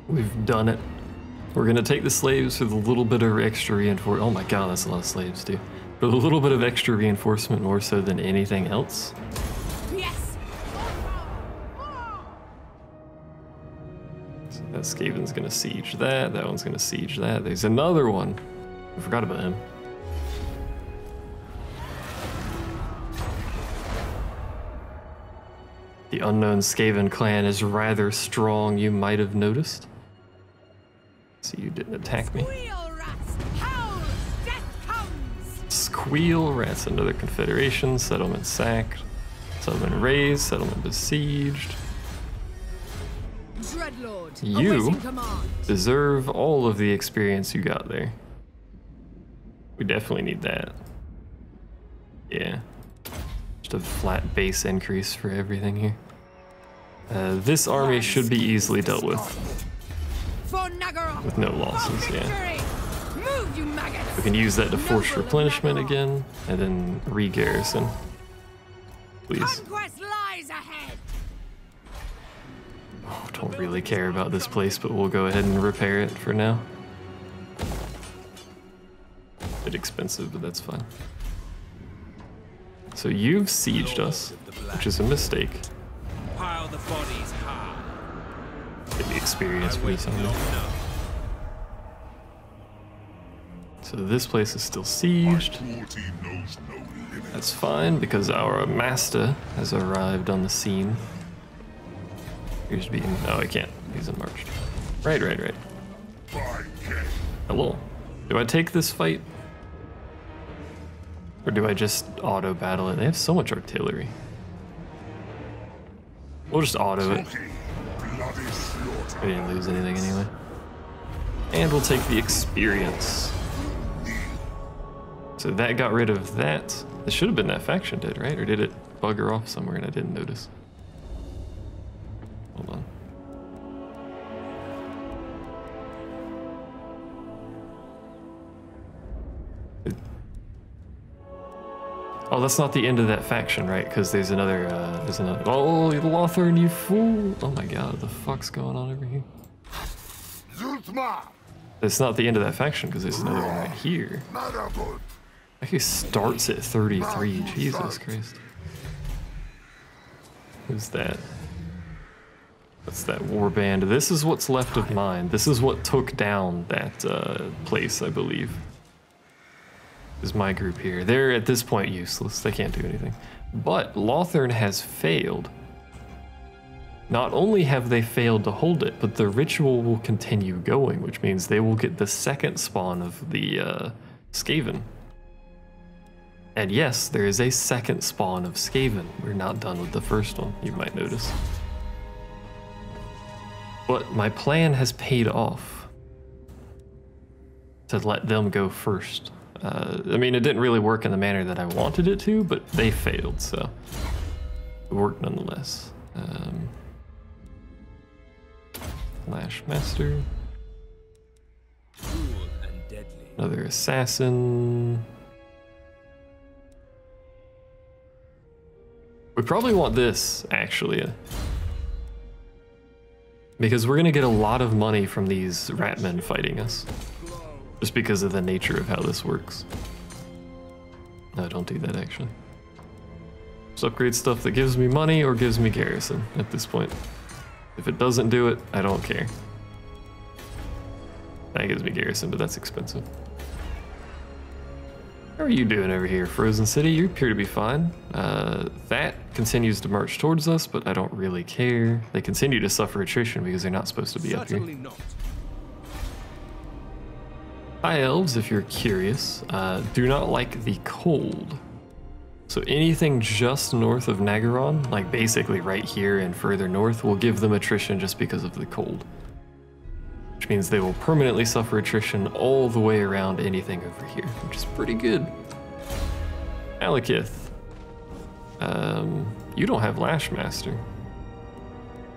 We've done it. We're gonna take the slaves with a little bit of extra reinforcement. Oh my god, that's a lot of slaves, dude. With a little bit of extra reinforcement more so than anything else. Yes. So that Skaven's gonna siege that. That one's gonna siege that. There's another one. I forgot about him. The unknown Skaven clan is rather strong, you might have noticed. So you didn't attack me. Squeal rats, howl, death comes. Squeal rats, another confederation, settlement sacked, settlement razed, settlement besieged. Dreadlord, You awaiting command. deserve all of the experience you got there. We definitely need that. Yeah. Just a flat base increase for everything here. This army should be easily dealt with. For Naggaroth. With no losses, yeah. Move, you maggots. We can use that to force Noble replenishment Naggaroth. again, and then re-garrison. Please. Conquest lies ahead. Oh, don't really care about this place, but we'll go ahead and repair it for now. Bit expensive, but that's fine. So you've sieged us, which is a mistake. Pile the bodies high. Get the experience for this army. So this place is still sieged. That's fine because our master has arrived on the scene. Here's being. No, I can't. He's unmarched. Right. Hello. Do I take this fight? Or do I just auto battle it? They have so much artillery. We'll just auto it. We didn't lose anything anyway. And we'll take the experience. So that got rid of that. It should have been that faction did, right? Or did it bugger off somewhere and I didn't notice? Hold on. Oh, that's not the end of that faction, right? Because there's another, Oh, Lothern, you fool! Oh my god, what the fuck's going on over here? It's not the end of that faction because there's another one right here. Actually starts at 33. Jesus Christ. Who's that? That's that warband. This is what's left of mine. This is what took down that place, I believe. Is my group here. They're at this point useless. They can't do anything. But Lothern has failed. Not only have they failed to hold it, but the ritual will continue going, which means they will get the second spawn of the Skaven. And yes, there is a second spawn of Skaven. We're not done with the first one, you might notice. But my plan has paid off to let them go first. I mean, it didn't really work in the manner that I wanted it to, but they failed, so it worked nonetheless. Lash Master. Cruel and deadly. Another assassin. We probably want this, actually. Because we're going to get a lot of money from these ratmen fighting us. Just because of the nature of how this works. No, don't do that, actually. Just upgrade stuff that gives me money or gives me garrison at this point. If it doesn't do it, I don't care. That gives me garrison, but that's expensive. How are you doing over here, Frozen City? You appear to be fine. That continues to march towards us, but I don't really care. They continue to suffer attrition because they're not supposed to be up here. Certainly not. High Elves, if you're curious, do not like the cold. So anything just north of Naggarond, like basically right here and further north, will give them attrition just because of the cold. Which means they will permanently suffer attrition all the way around anything over here, which is pretty good. Malekith. You don't have Lash Master.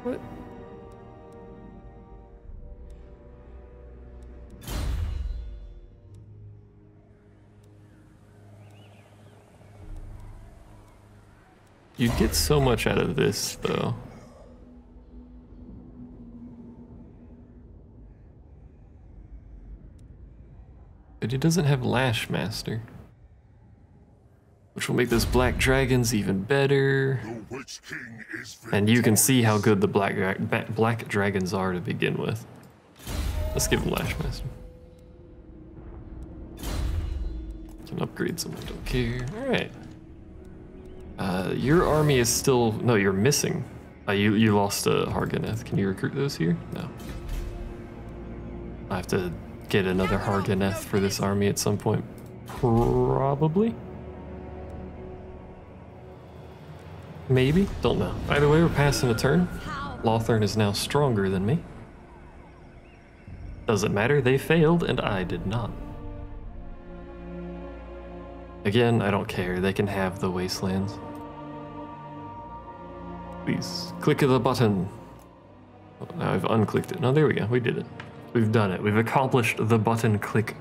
What? You get so much out of this, though. but he doesn't have Lash Master. Which will make those black dragons even better. And you can see how good the black dragons are to begin with. Let's give him Lash Master. Can upgrade some, I don't care. Alright. Your army is still... No, you're missing. You lost a Harganeth. Can you recruit those here? No. I have to get another Harganeth for this army at some point. Probably. Maybe? Don't know. Either way, we're passing a turn. Lothern is now stronger than me. Doesn't matter, they failed and I did not. Again, I don't care, they can have the Wastelands. Please, click the button. Oh, now I've unclicked it. No, there we go, we did it. We've done it, we've accomplished the button click.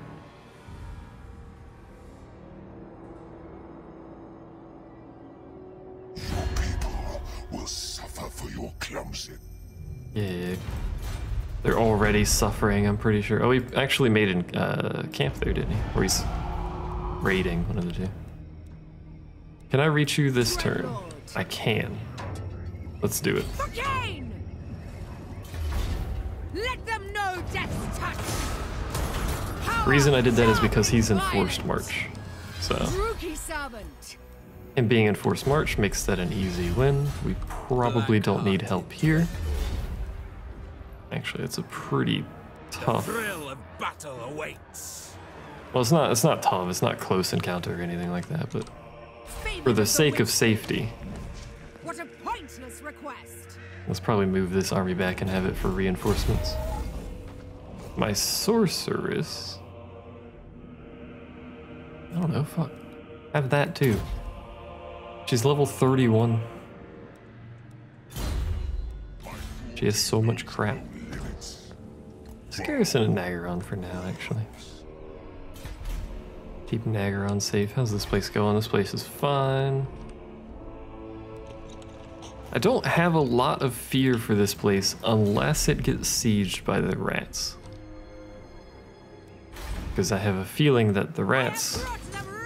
Yeah, they're already suffering, I'm pretty sure. Oh, he actually made a camp there, didn't he? Or he's raiding, one of the two. Can I reach you this turn? I can. Let's do it. Let them know death's touch. The reason I did that is because he's in forced march. So, him being in forced march makes that an easy win. We probably don't need help here. Actually, it's a pretty tough. The thrill of battle awaits. Well, it's not tough. It's not close encounter or anything like that. But for the sake of safety, what a pointless request. Let's probably move this army back and have it for reinforcements. My sorceress. I don't know. Fuck. Have that too. She's level 31. She has so much crap. Let's garrison a Naggarond for now, actually. Keep Naggarond safe. How's this place going? This place is fine. I don't have a lot of fear for this place unless it gets sieged by the rats. Because I have a feeling that the rats,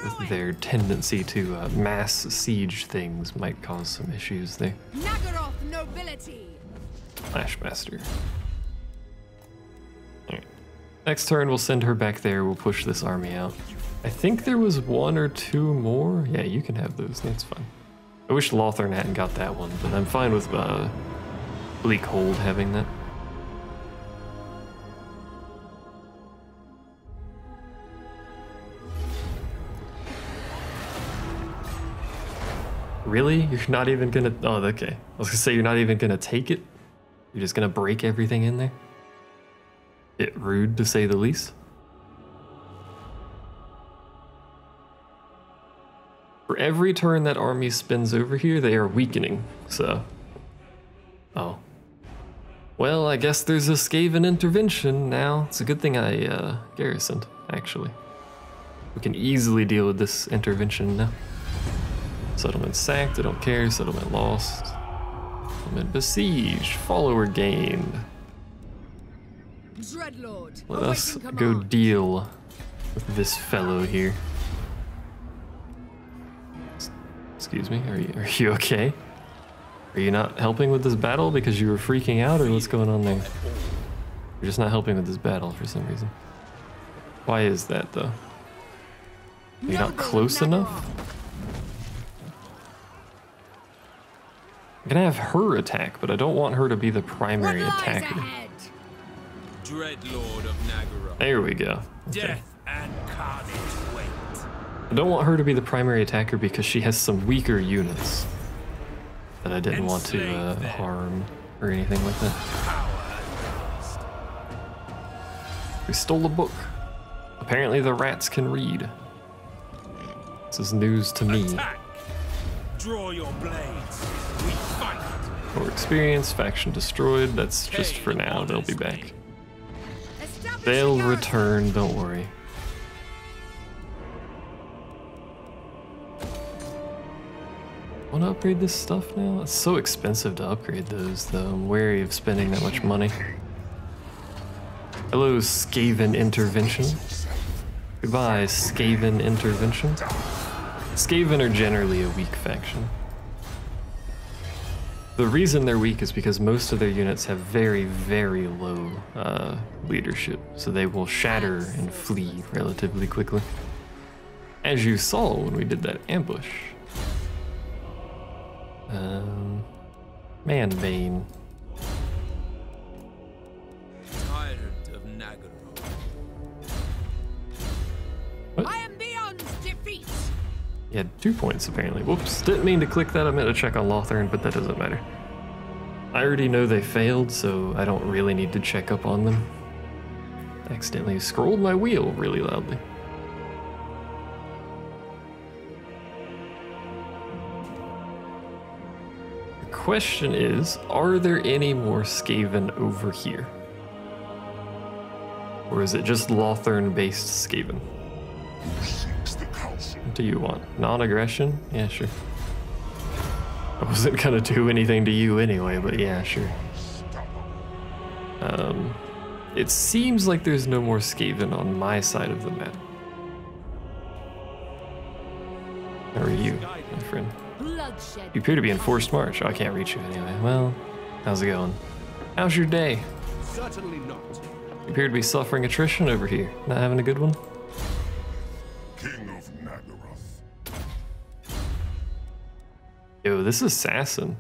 with their tendency to mass siege things, might cause some issues there. Naggaroth nobility. Flashmaster. Alright. Next turn we'll send her back there, we'll push this army out. I think there was one or two more. Yeah, you can have those, that's fine. I wish Lothern hadn't got that one, but I'm fine with Bleakhold having that. Really? You're not even gonna... Oh, okay. I was gonna say you're not even gonna take it? You're just gonna break everything in there? Bit rude, to say the least. For every turn that army spins over here, they are weakening, so... Oh. Well, I guess there's a Skaven intervention now. It's a good thing I garrisoned, actually. We can easily deal with this intervention now. Settlement sacked, I don't care. Settlement lost. Settlement besieged. Follower gained. Dreadlord, let us go deal with this fellow here. Excuse me, are you okay? Are you not helping with this battle because you were freaking out, or what's going on there? You're just not helping with this battle for some reason. Why is that though? Are you not close enough? I'm gonna have her attack, but I don't want her to be the primary attacker. Dreadlord of Naggaroth. There we go. Okay. Death and carnage wait. I don't want her to be the primary attacker because she has some weaker units that I didn't want to harm or anything like that. We stole a book. Apparently the rats can read. This is news to me. Attack. Draw your blades. We fight. More experience, faction destroyed. That's just for now. They'll be back. They'll return, don't worry. Want to upgrade this stuff now? It's so expensive to upgrade those, though. I'm wary of spending that much money. Hello, Skaven intervention. Goodbye, Skaven intervention. Skaven are generally a weak faction. The reason they're weak is because most of their units have very, very low leadership, so they will shatter and flee relatively quickly. As you saw when we did that ambush. Manbane. Tyrant of Naggaroth. What? I am beyond defeat. You had 2 points apparently. Whoops, didn't mean to click that. I meant to check on Lothern, but that doesn't matter. I already know they failed, so I don't really need to check up on them. I accidentally scrolled my wheel really loudly. The question is, are there any more Skaven over here? Or is it just Lothern-based Skaven? What do you want? Non-aggression? Yeah, sure. I wasn't gonna do anything to you anyway, but yeah, sure. It seems like there's no more Skaven on my side of the map. How are you, my friend? Bloodshed. You appear to be in forced march. Oh, I can't reach you anyway. Well, how's it going? How's your day? Certainly not. You appear to be suffering attrition over here. Not having a good one? King of Naggaroth. Yo, this assassin.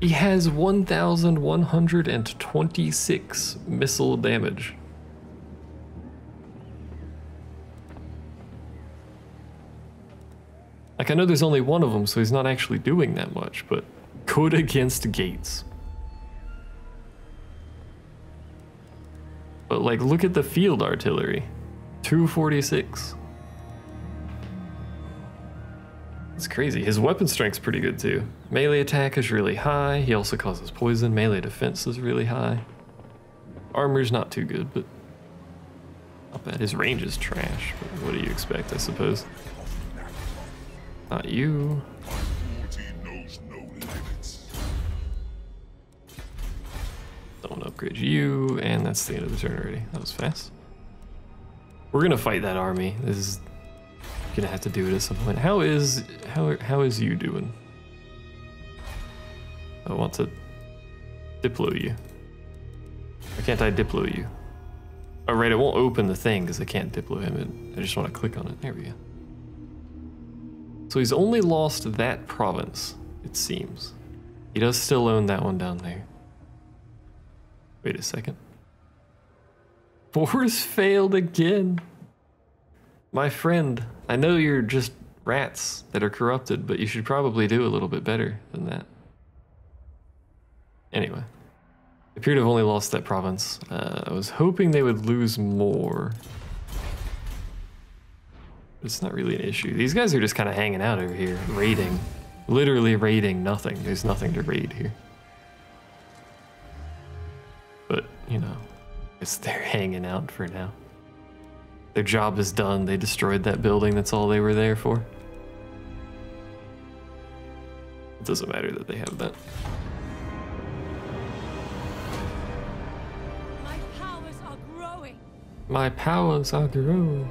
He has 1,126 missile damage. Like, I know there's only one of them, so he's not actually doing that much, but good against gates. But, like, look at the field artillery. 246. It's crazy. His weapon strength's pretty good too. Melee attack is really high. He also causes poison. Melee defense is really high. Armor's not too good, but not bad. His range is trash. But what do you expect, I suppose? Not you. Cruelty knows no limits. Don't upgrade you, and that's the end of the turn already. That was fast. We're gonna fight that army. This is gonna have to do it at some point. How is you doing? I want to diplo you. Why can't I diplo you? Oh right, it won't open the thing because I can't diplo him. I just want to click on it. There we go. So he's only lost that province, it seems. He does still own that one down there. Wait a second. Wars failed again. My friend, I know you're just rats that are corrupted, but you should probably do a little bit better than that. Anyway, they appear to have only lost that province. I was hoping they would lose more. But it's not really an issue. These guys are just kind of hanging out over here, raiding. Literally raiding nothing. There's nothing to raid here. But, you know, I guess they're hanging out for now. Their job is done. They destroyed that building. That's all they were there for. It doesn't matter that they have that. My powers are growing. My powers are growing.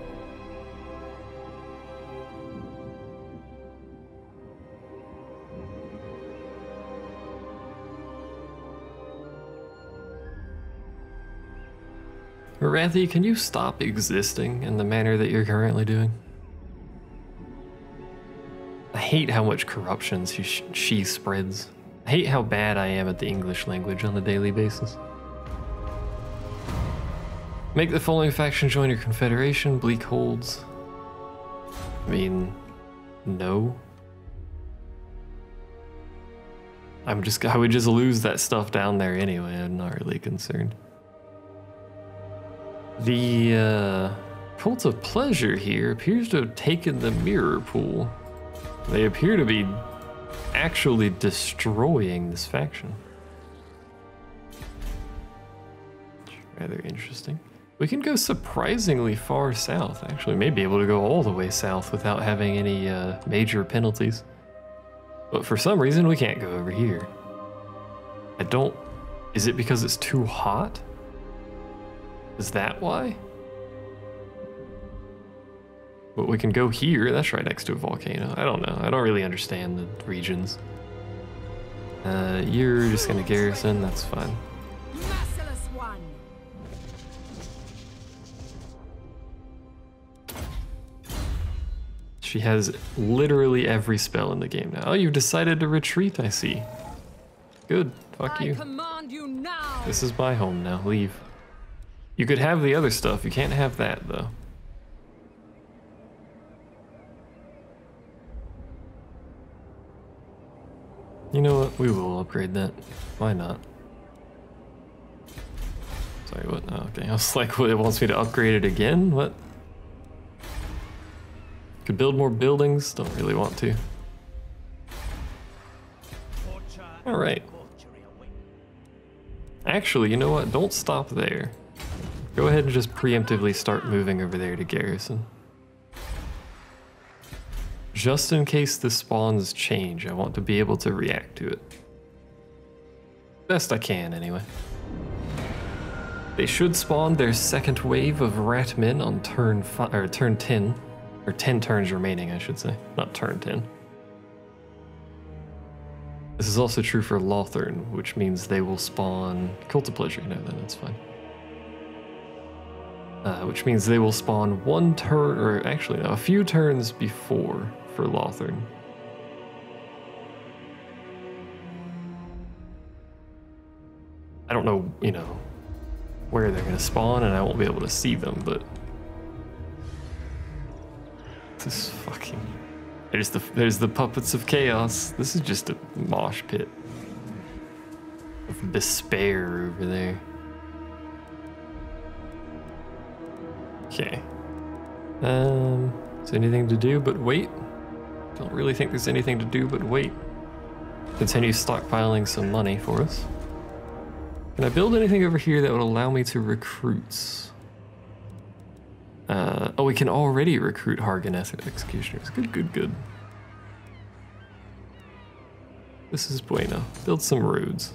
Marathi, can you stop existing in the manner that you're currently doing? I hate how much corruption she spreads. I hate how bad I am at the English language on a daily basis. Make the following faction join your confederation. Bleak holds. I mean, no. I would just lose that stuff down there anyway. I'm not really concerned. The Cult of Pleasure here appears to have taken the mirror pool. They appear to be actually destroying this faction. Rather interesting. We can go surprisingly far south, actually. May be able to go all the way south without having any major penalties. But for some reason, we can't go over here. Is it because it's too hot? Is that why? But we can go here. That's right next to a volcano. I don't know. I don't really understand the regions. You're just gonna garrison. That's fine. Merciless one. She has literally every spell in the game now. Oh, you've decided to retreat, I see. Good. Fuck I you. command you now. This is my home now. Leave. You could have the other stuff. You can't have that, though. You know what? We will upgrade that. Why not? Sorry, what? Oh, okay. I was like, what, it wants me to upgrade it again? What? Could build more buildings. Don't really want to. Alright. Actually, you know what? Don't stop there. Go ahead and just preemptively start moving over there to garrison. Just in case the spawns change, I want to be able to react to it. Best I can, anyway. They should spawn their second wave of rat men on turn 10. Or 10 turns remaining, I should say. Not turn 10. This is also true for Lothlorn, which means they will spawn Cult of Pleasure. No, then that's fine. Which means they will spawn one turn, or actually no, a few turns before for Lothlorn. I don't know, you know, where they're gonna spawn, and I won't be able to see them, but this fucking... There's the puppets of chaos. This is just a mosh pit of despair over there. Okay. Is there anything to do but wait? Don't really think there's anything to do but wait. Continue stockpiling some money for us. Can I build anything over here that would allow me to recruit? Oh, we can already recruit Hargoneth executioners. Good. This is bueno. Build some roads.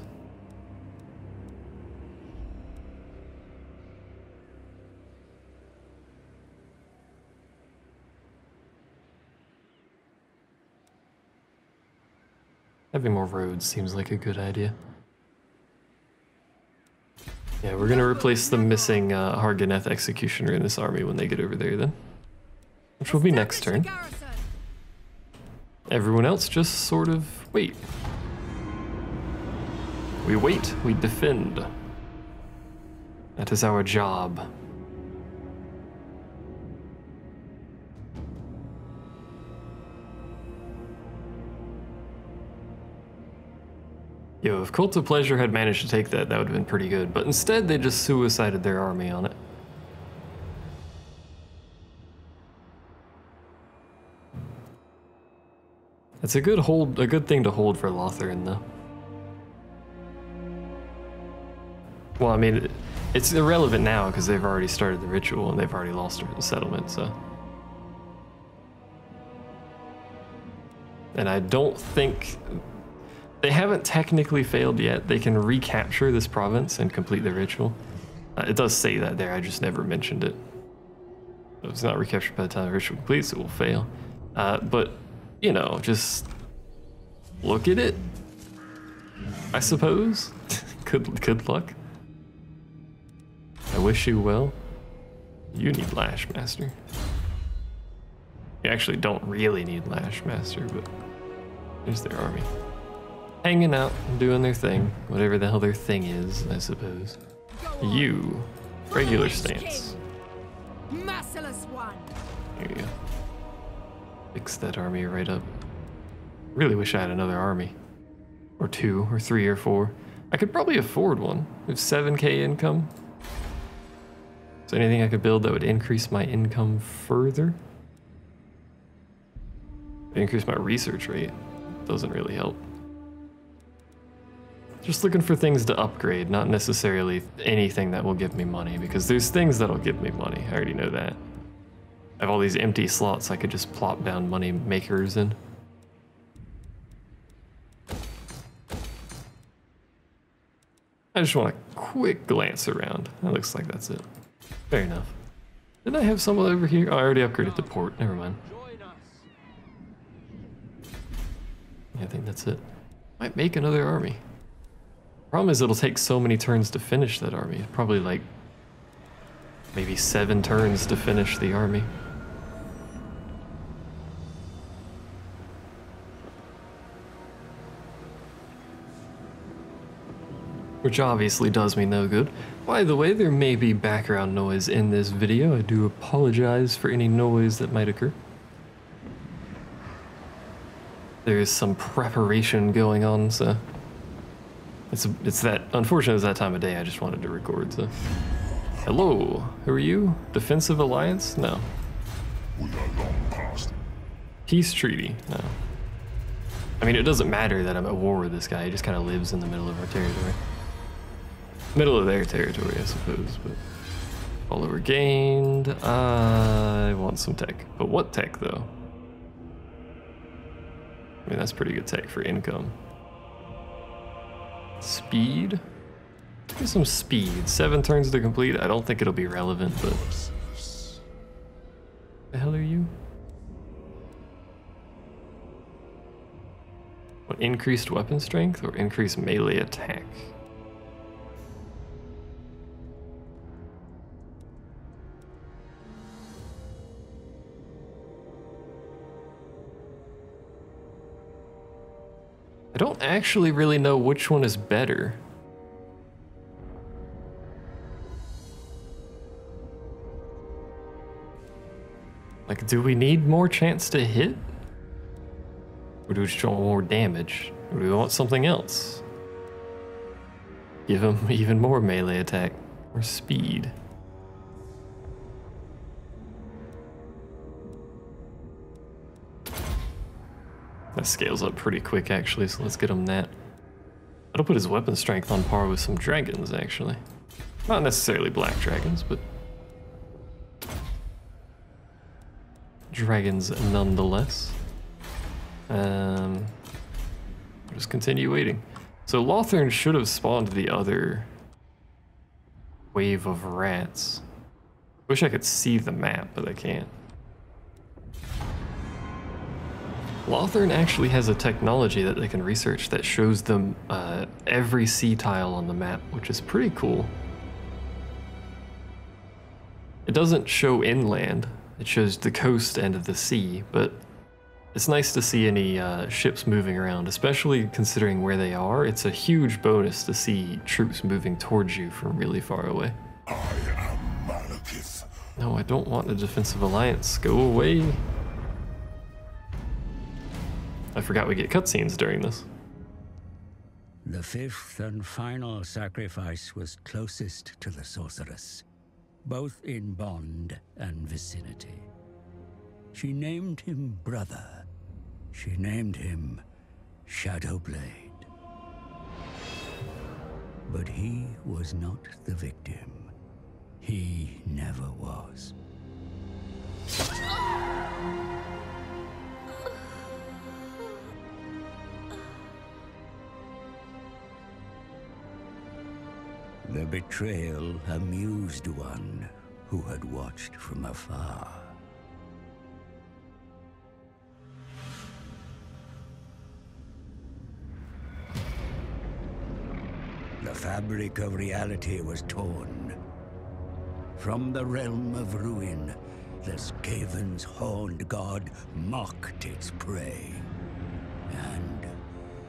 Having more roads seems like a good idea. Yeah, we're gonna replace the missing Hargoneth executioner in this army when they get over there then. Which will be next turn. Everyone else just sort of wait. We wait, we defend. That is our job. Yo, if Cult of Pleasure had managed to take that, that would have been pretty good. But instead, they just suicided their army on it. It's a good thing to hold for Lothlorn, though. Well, I mean, it's irrelevant now because they've already started the ritual and they've already lost the settlement, so. And I don't think... They haven't technically failed yet. They can recapture this province and complete the ritual. It does say that there, I just never mentioned it. If it's not recaptured by the time the ritual completes, it will fail. But, you know, just look at it, I suppose. Good luck. I wish you well. You need Lashmaster. You actually don't really need Lashmaster, but there's their army. Hanging out and doing their thing, whatever the hell their thing is, I suppose. You, regular stance. Merciless one. There you go. Fix that army right up. Really wish I had another army. Or 2, or 3, or 4. I could probably afford one. I have 7k income. Is there anything I could build that would increase my income further? Increase my research rate. Doesn't really help. Just looking for things to upgrade, not necessarily anything that will give me money, because there's things that'll give me money. I already know that. I have all these empty slots I could just plop down money makers in. I just want a quick glance around. That looks like that's it. Fair enough. Didn't I have someone over here? Oh, I already upgraded to port. Never mind. Yeah, I think that's it. Might make another army. Problem is it'll take so many turns to finish that army. Probably like maybe 7 turns to finish the army. Which obviously does me no good. By the way, there may be background noise in this video. I do apologize for any noise that might occur. There is some preparation going on, so it's that, unfortunately it's that time of day. I just wanted to record, so. Hello, who are you? Defensive Alliance? No. We are long past. Peace Treaty? No. I mean, it doesn't matter that I'm at war with this guy. He just kind of lives in the middle of our territory. Middle of their territory, I suppose, but follower gained. I want some tech, but what tech though? I mean, that's pretty good tech for income. Speed? Get some speed. 7 turns to complete. I don't think it'll be relevant, but the hell are you? What, increased weapon strength or increased melee attack? I don't actually really know which one is better. Like, do we need more chance to hit? Or do we just want more damage? Or do we want something else? Give him even more melee attack or speed. That scales up pretty quick, actually, so let's get him that. That'll put his weapon strength on par with some dragons, actually. Not necessarily black dragons, but dragons nonetheless. Just continue waiting. So Lothern should have spawned the other wave of rats. Wish I could see the map, but I can't. Lothern actually has a technology that they can research that shows them every sea tile on the map, which is pretty cool. It doesn't show inland, it shows the coast and the sea, but it's nice to see any ships moving around, especially considering where they are. It's a huge bonus to see troops moving towards you from really far away. I am Malekith. No, I don't want the defensive alliance. Go away. I forgot we get cutscenes during this. The 5th and final sacrifice was closest to the sorceress, both in bond and vicinity. She named him brother. She named him Shadowblade. But he was not the victim. He never was. The betrayal amused one who had watched from afar. The fabric of reality was torn. From the realm of ruin, the Skaven's horned god mocked its prey and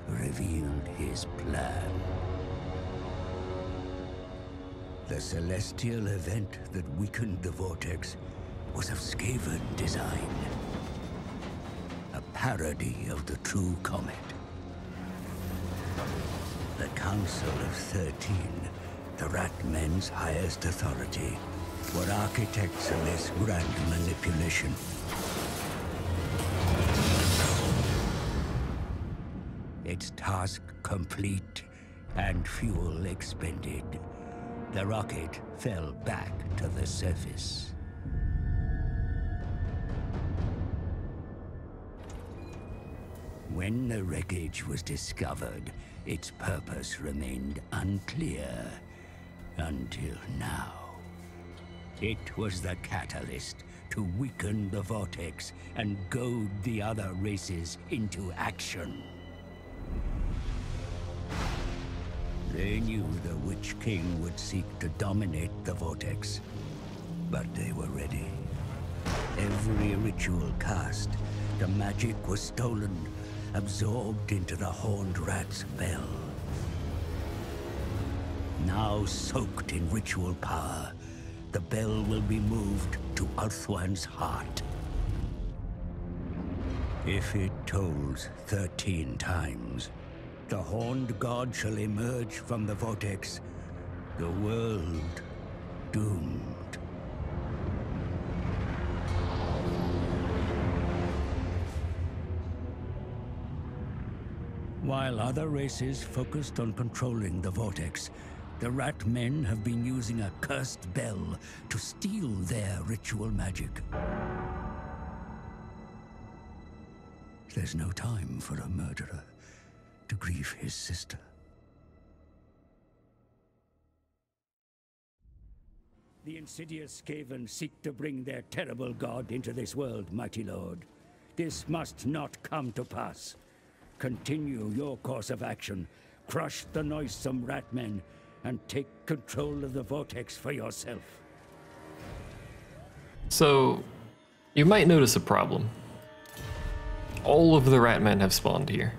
revealed his plan. The celestial event that weakened the Vortex was of Skaven design. A parody of the true comet. The Council of 13, the Ratmen's highest authority, were architects of this grand manipulation. Its task complete and fuel expended, the rocket fell back to the surface. When the wreckage was discovered, its purpose remained unclear until now. It was the catalyst to weaken the Vortex and goad the other races into action. They knew the Witch King would seek to dominate the Vortex, but they were ready. Every ritual cast, the magic was stolen, absorbed into the Horned Rat's bell. Now soaked in ritual power, the bell will be moved to Ulthuan's heart. If it tolls 13 times, the Horned God shall emerge from the Vortex, the world doomed. While other races focused on controlling the Vortex, the Rat Men have been using a cursed bell to steal their ritual magic. There's no time for a murderer to grieve his sister. The insidious Skaven seek to bring their terrible god into this world, mighty lord. This must not come to pass. Continue your course of action, crush the noisome rat men, and take control of the Vortex for yourself. So, you might notice a problem. All of the rat men have spawned here.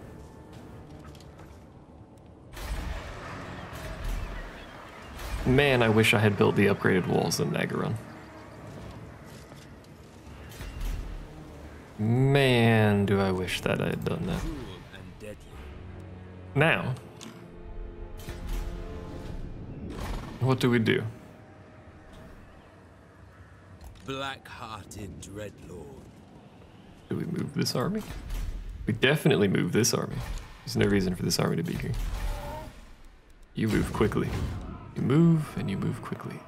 Man, I wish I had built the upgraded walls in Naggarond. Man, do I wish that I had done that. Now, what do we do? Black-hearted Dreadlord. Do we move this army? We definitely move this army. There's no reason for this army to be here. You move quickly. You move and you move quickly.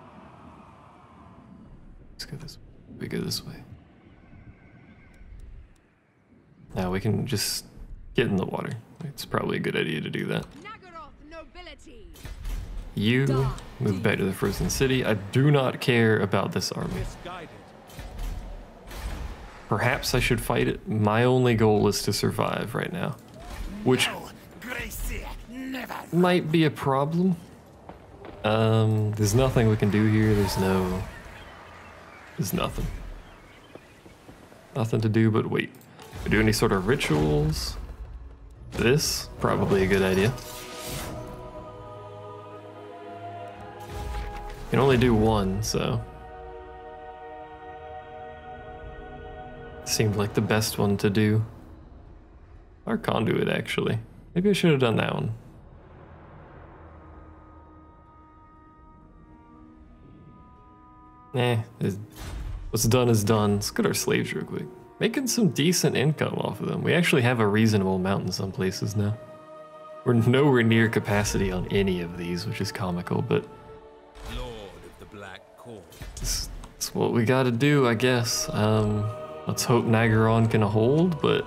Let's go this way. We go this way. Now we can just get in the water. It's probably a good idea to do that. Naggaroth nobility. You move back to the frozen city. I do not care about this army. Misguided. Perhaps I should fight it. My only goal is to survive right now, which might be a problem. There's nothing we can do here. There's nothing. Nothing to do but wait. We do any sort of rituals? This, probably a good idea. Can only do one, so. Seemed like the best one to do. Our conduit, actually. Maybe I should have done that one. What's done is done. Let's get our slaves real quick. Making some decent income off of them. We actually have a reasonable amount in some places now. We're nowhere near capacity on any of these, which is comical, but Lord of the Black Court. it's what we gotta do, I guess. Let's hope Naggarond can hold, but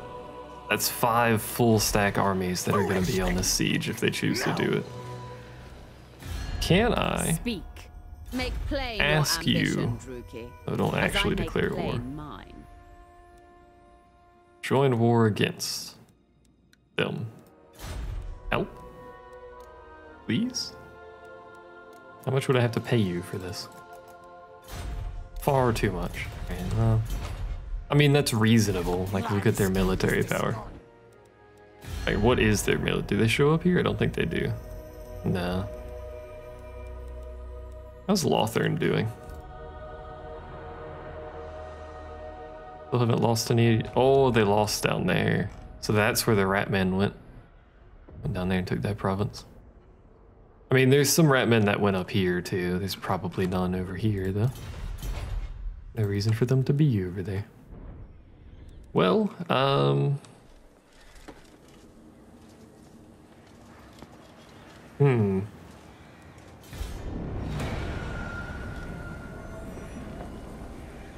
that's 5 full stack armies that are gonna be on the siege if they choose to do it. Can I Speak. Make plain ask your you? ambition, Druki, I don't as I actually make declare war. plain mine. Join war against them. Help? Please? How much would I have to pay you for this? Far too much. Okay, I mean, that's reasonable. Like, look at their military power. Like, what is their military? Do they show up here? I don't think they do. Nah. How's Lothern doing? Still haven't lost any. Oh, they lost down there. So that's where the Ratmen went. Went down there and took that province. I mean, there's some Ratmen that went up here too. There's probably none over here though. No reason for them to be over there. Well,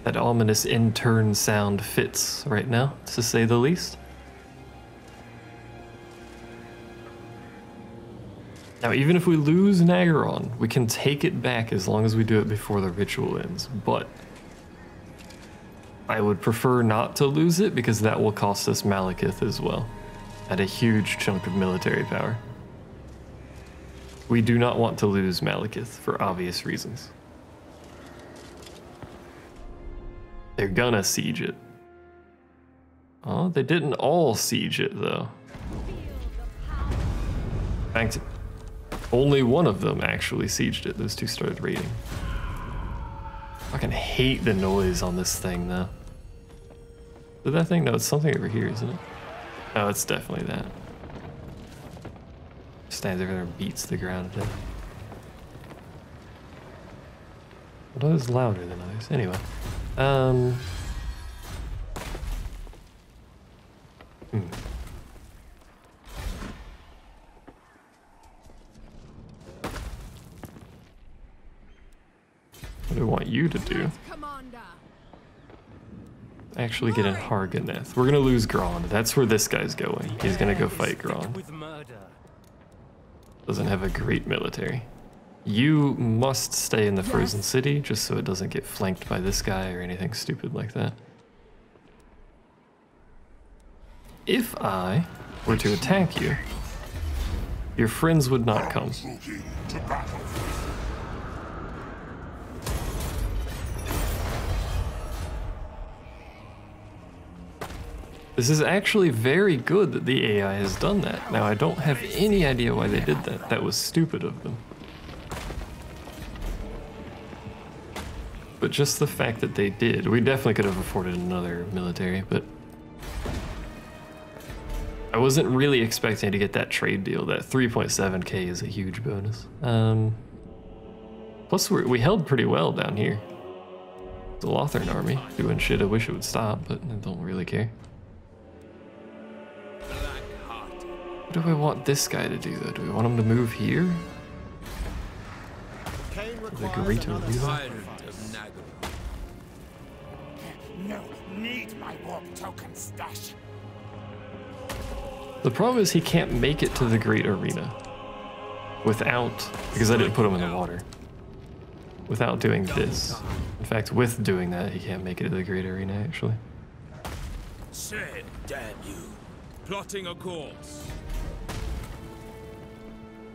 That ominous intern sound fits right now, to say the least. Now, even if we lose Naggaroth, we can take it back as long as we do it before the ritual ends, but I would prefer not to lose it because that will cost us Malekith as well, at a huge chunk of military power. We do not want to lose Malekith for obvious reasons. They're gonna siege it. Oh, they didn't all siege it though. In fact, only one of them actually sieged it. Those two started raiding. I fucking hate the noise on this thing though. Did that thing? No, it's something over here, isn't it? Oh, it's definitely that. Stands over there and beats the ground to death. What is louder than others? Anyway. What do I want you to do? Actually get in Harganeth. We're gonna lose Grond. That's where this guy's going. He's gonna go fight Grond. Doesn't have a great military. You must stay in the frozen city just so it doesn't get flanked by this guy or anything stupid like that. If I were to attack you, your friends would not come. This is actually very good that the AI has done that. Now, I don't have any idea why they did that. That was stupid of them. But just the fact that they did, we definitely could have afforded another military, but I wasn't really expecting to get that trade deal. That 3.7k is a huge bonus. Plus, we held pretty well down here. The Lotharan army doing shit I wish it would stop, but I don't really care. What do I want this guy to do though? Do we want him to move here? The Garita Reaver? No, need my warp token stash. The problem is he can't make it to the Great Arena without, because I didn't put him in the water, without doing this. In fact, with doing that, he can't make it to the Great Arena actually. Said, damn you. Plotting a course.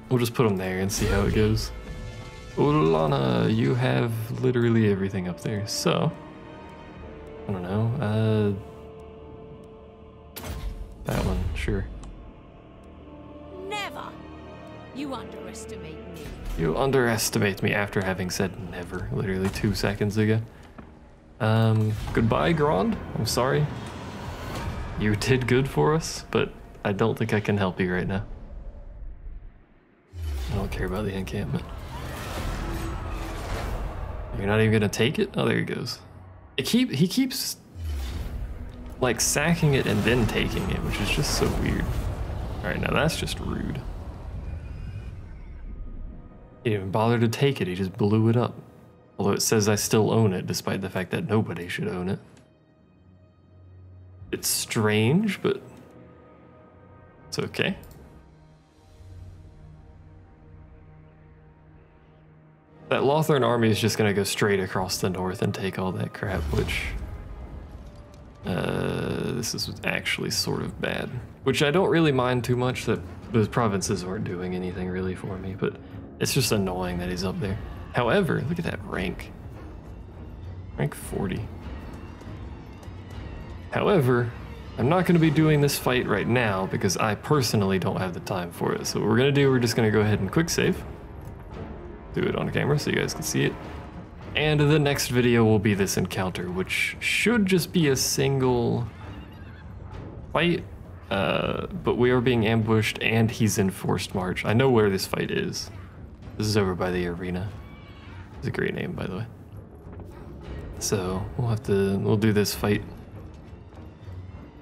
We'll just put him there and see how it goes. Ulana, you have literally everything up there, so I don't know, that one, sure. Never. You underestimate me. You underestimate me after having said never, literally 2 seconds ago. Goodbye, Grond. I'm sorry. You did good for us, but I don't think I can help you right now. I don't care about the encampment. You're not even gonna take it? Oh, there he goes. He keeps like sacking it and then taking it, which is just so weird. All right, now that's just rude. He didn't even bother to take it, he just blew it up. Although it says I still own it, despite the fact that nobody should own it. It's strange, but it's okay. That Lotharan army is just gonna go straight across the north and take all that crap, which this is actually sort of bad. Which I don't really mind too much, that those provinces aren't doing anything really for me, but it's just annoying that he's up there. However, look at that rank. Rank 40. However, I'm not going to be doing this fight right now because I personally don't have the time for it. So what we're going to do, we're just going to go ahead and quick save. Do it on camera so you guys can see it. And the next video will be this encounter, which should just be a single fight. But we are being ambushed and he's in forced march. I know where this fight is. This is over by the arena. It's a great name, by the way. So we'll do this fight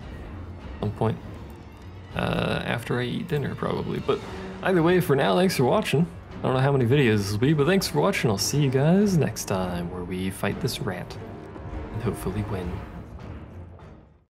at some point after I eat dinner probably. But either way, for now, thanks for watching. I don't know how many videos this will be, but thanks for watching. I'll see you guys next time where we fight this rat and hopefully win.